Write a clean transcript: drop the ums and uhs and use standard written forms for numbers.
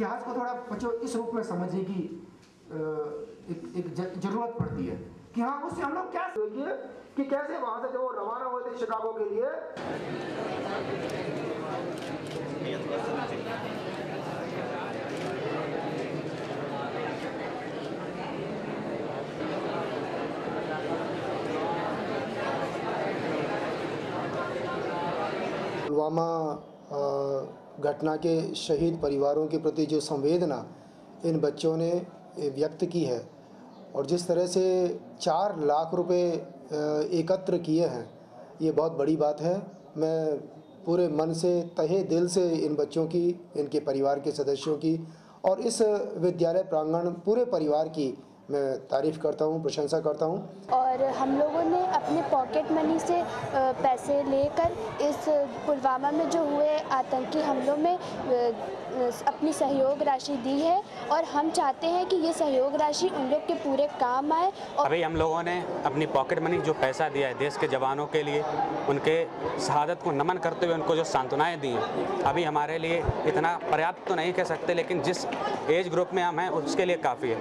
इतिहास को थोड़ा बच्चों इस रूप में समझने की एक जरूरत पड़ती है कि हाँ उससे हम लोग क्या देखिए कि कैसे वहां से जो रवाना हुए थे शिकागो के लिए। पुलवामा घटना के शहीद परिवारों के प्रति जो संवेदना इन बच्चों ने व्यक्त की है और जिस तरह से 4 लाख रुपए एकत्र किए हैं, ये बहुत बड़ी बात है। मैं पूरे मन से तहे दिल से इन बच्चों की, इनके परिवार के सदस्यों की और इस विद्यालय प्रांगण पूरे परिवार की मैं तारीफ़ करता हूँ, प्रशंसा करता हूँ। और हम लोगों ने अपने पॉकेट मनी से पैसे लेकर इस पुलवामा में जो हुए आतंकी हमलों में अपनी सहयोग राशि दी है और हम चाहते हैं कि ये सहयोग राशि उन लोग के पूरे काम आए। और अभी हम लोगों ने अपनी पॉकेट मनी जो पैसा दिया है देश के जवानों के लिए, उनके शहादत को नमन करते हुए उनको जो सांत्वनाएँ दी हैं, अभी हमारे लिए इतना पर्याप्त तो नहीं कह सकते, लेकिन जिस एज ग्रुप में हम हैं उसके लिए काफ़ी है।